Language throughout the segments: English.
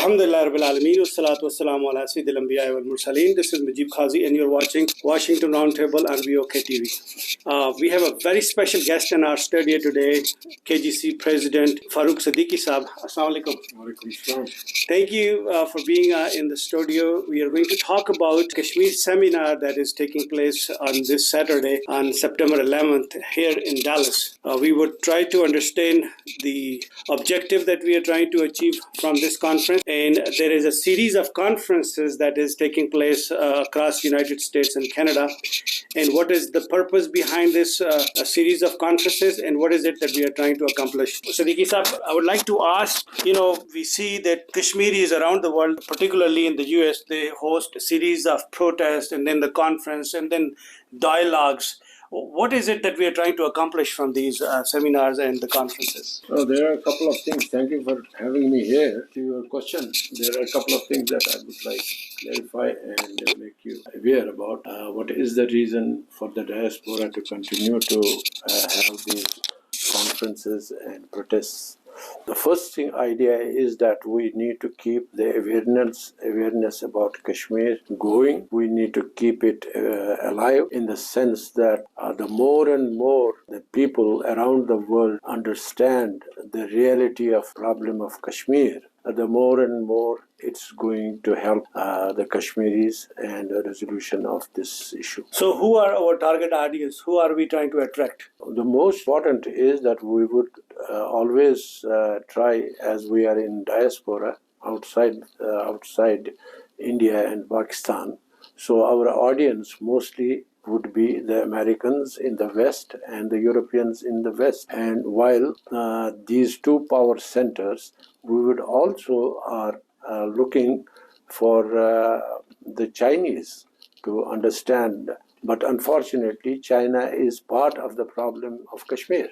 Alhamdulillah Rabbil Alameen, wassalatu wassalamu ala Sayyidil Anbiya wal Mursaleen. This is Mujeeb Kazi and you're watching Washington Roundtable on VOkTV. We have a very special guest in our studio today, KGC President Farooq Siddiqi Saab. Assalamu alaikum. Walaikum salam. Thank you for being in the studio. We are going to talk about Kashmir seminar that is taking place on this Saturday on September 11th here in Dallas. We would try to understand the objective that we are trying to achieve from this conference, and there is a series of conferences that is taking place across the United States and Canada. And what is the purpose behind this a series of conferences, and what is it that we are trying to accomplish? Siddiqui Saab, I would like to ask, we see that Kashmiris around the world, particularly in the US, they host a series of protests and then the conference and then dialogues. What is it that we are trying to accomplish from these seminars and the conferences? So there are a couple of things. Thank you for having me here. To your question, there are a couple of things that I would like to clarify and make you aware about. What is the reason for the diaspora to continue to have these conferences and protests? The first idea is that we need to keep the awareness about Kashmir going. We need to keep it alive in the sense that the more and more the people around the world understand the reality of problem of Kashmir, the more and more it's going to help the Kashmiris and the resolution of this issue. So who are our target audience? Who are we trying to attract? The most important is that we would always try, as we are in diaspora outside India and Pakistan. So our audience mostly would be the Americans in the West and the Europeans in the West. And while these two power centers, we would also are looking for the Chinese to understand. But unfortunately, China is part of the problem of Kashmir.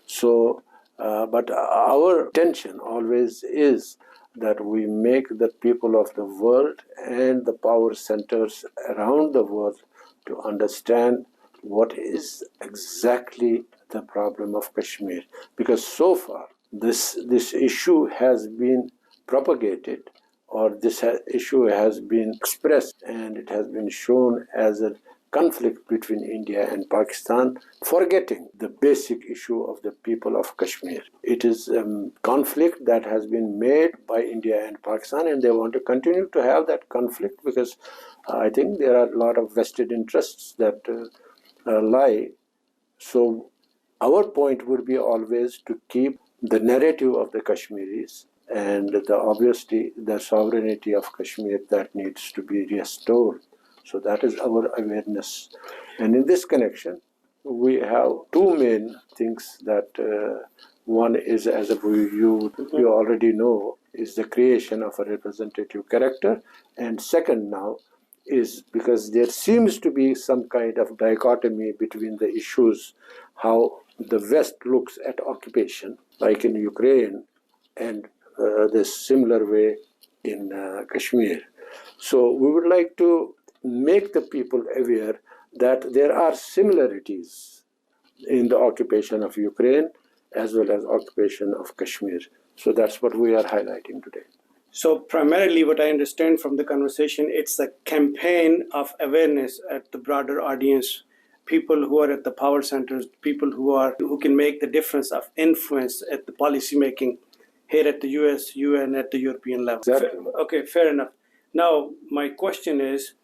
So, but our intention always is that we make the people of the world and the power centers around the world to understand what is exactly the problem of Kashmir. Because so far, this issue has been propagated, or this issue has been expressed, and it has been shown as a conflict between India and Pakistan, forgetting the basic issue of the people of Kashmir. It is a conflict that has been made by India and Pakistan, and they want to continue to have that conflict because I think there are a lot of vested interests that lie. So our point would be always to keep the narrative of the Kashmiris and obviously the sovereignty of Kashmir that needs to be restored. So that is our awareness. And in this connection, we have two main things that one is, as you already know, is the creation of a representative character. And second now is because there seems to be some kind of dichotomy between the issues, how the West looks at occupation, like in Ukraine, and this similar way in Kashmir. So we would like to make the people aware that there are similarities in the occupation of Ukraine as well as occupation of Kashmir. So that's what we are highlighting today. So primarily what I understand from the conversation, it's a campaign of awareness at the broader audience, people who are at the power centers, people who can make the difference of influence at the policy making here at the US, UN, at the European level. Exactly. Okay, fair enough. Now, my question is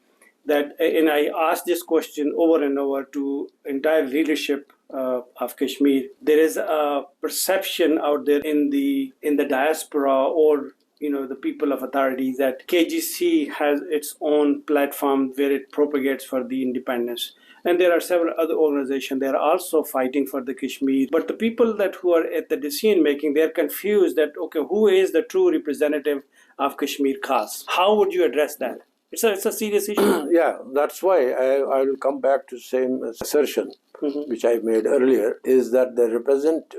that, and I asked this question over and over to entire leadership of Kashmir. There is a perception out there in the diaspora or the people of authority that KGC has its own platform where it propagates for the independence. And there are several other organizations that are also fighting for the Kashmir. But the people who are at the decision making, they're confused that, okay, who is the true representative of Kashmir cause? How would you address that? It's a serious issue. Yeah, that's why I will come back to the same assertion which I made earlier, is that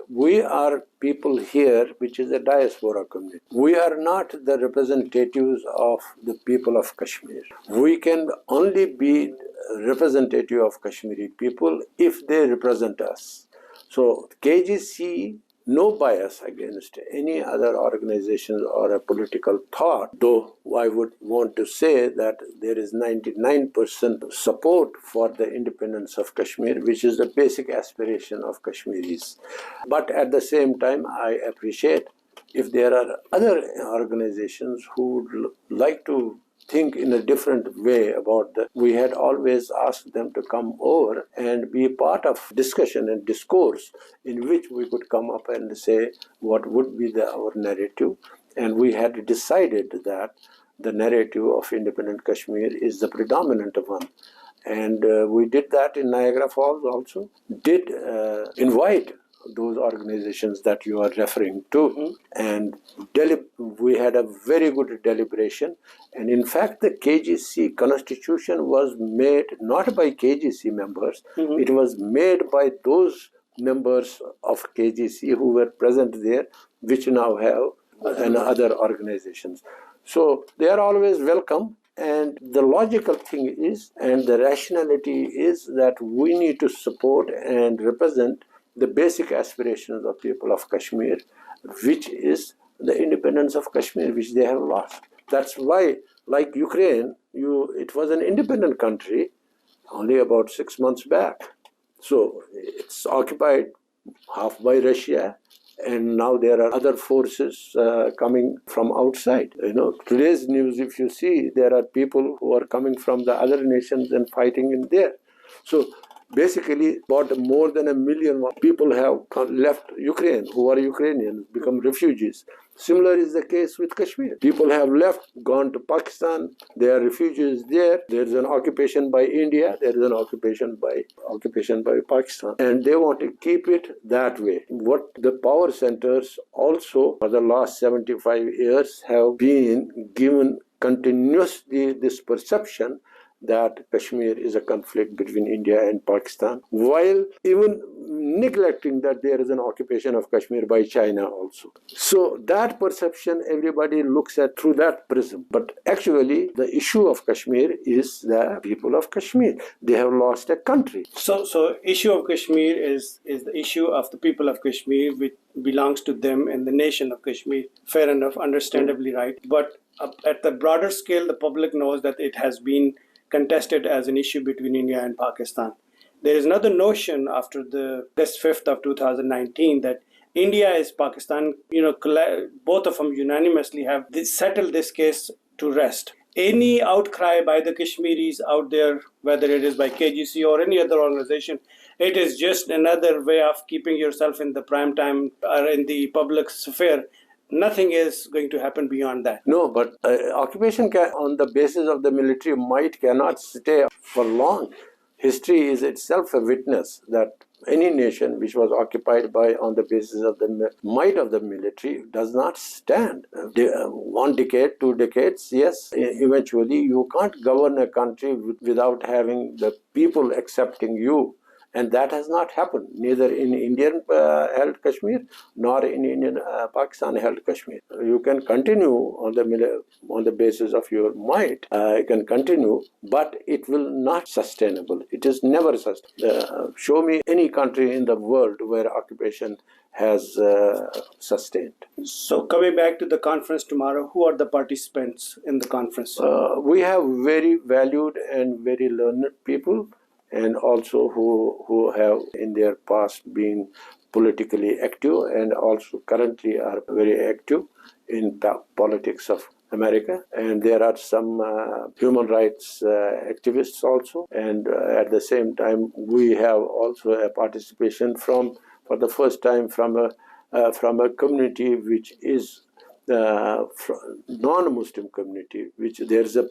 we are people here, which is a diaspora community. We are not the representatives of the people of Kashmir. We can only be representative of Kashmiri people if they represent us. So KGC no bias against any other organization or a political thought, though I would want to say that there is 99% support for the independence of Kashmir, which is the basic aspiration of Kashmiris. But at the same time, I appreciate if there are other organizations who would like to think in a different way about that. We had always asked them to come over and be part of discussion and discourse in which we could come up and say what would be our narrative. And we had decided that the narrative of independent Kashmir is the predominant one. And we did that in Niagara Falls also. Did invite those organizations that you are referring to, and we had a very good deliberation. And in fact, the KGC constitution was made not by KGC members, it was made by those members of KGC who were present there, which now have and other organizations. So they are always welcome. And the logical thing is, and the rationality is, that we need to support and represent the basic aspirations of people of Kashmir, which is the independence of Kashmir, which they have lost. That's why, like Ukraine, it was an independent country only about 6 months back. So it's occupied half by Russia, and now there are other forces coming from outside. Today's news, if you see, there are people who are coming from the other nations and fighting in there. So basically, about more than 1 million people have left Ukraine, who are Ukrainians, become refugees. Similar is the case with Kashmir. People have left, gone to Pakistan. There are refugees there. There is an occupation by India. There is an occupation by Pakistan. And they want to keep it that way. What the power centers also for the last 75 years have been given continuously this perception that Kashmir is a conflict between India and Pakistan, while even neglecting that there is an occupation of Kashmir by China also. So that perception, everybody looks at through that prism. But actually, the issue of Kashmir is the people of Kashmir. They have lost a country. So issue of Kashmir is the issue of the people of Kashmir, which belongs to them and the nation of Kashmir. Fair enough, understandably right. But at the broader scale, the public knows that it has been contested as an issue between India and Pakistan. There is another notion after this 5th of 2019 that India is Pakistan, both of them unanimously have settled this case to rest. Any outcry by the Kashmiris out there, whether it is by KGC or any other organization, it is just another way of keeping yourself in the prime time or in the public sphere. Nothing is going to happen beyond that. No, but occupation on the basis of the military might cannot stay for long. History is itself a witness that any nation which was occupied on the basis of the might of the military does not stand. 1 decade, 2 decades, yes, eventually you can't govern a country without having the people accepting you. And that has not happened, neither in Indian held Kashmir nor in Indian Pakistan held Kashmir. You can continue on the basis of your might. You can continue, but it will not sustainable. It is never sustainable. Show me any country in the world where occupation has sustained. So coming back to the conference tomorrow, who are the participants in the conference? We have very valued and very learned people, and also who have in their past been politically active and also currently are very active in politics of America. And there are some human rights activists also. And at the same time, we have also a participation for the first time from a community which is non-Muslim community, which there is a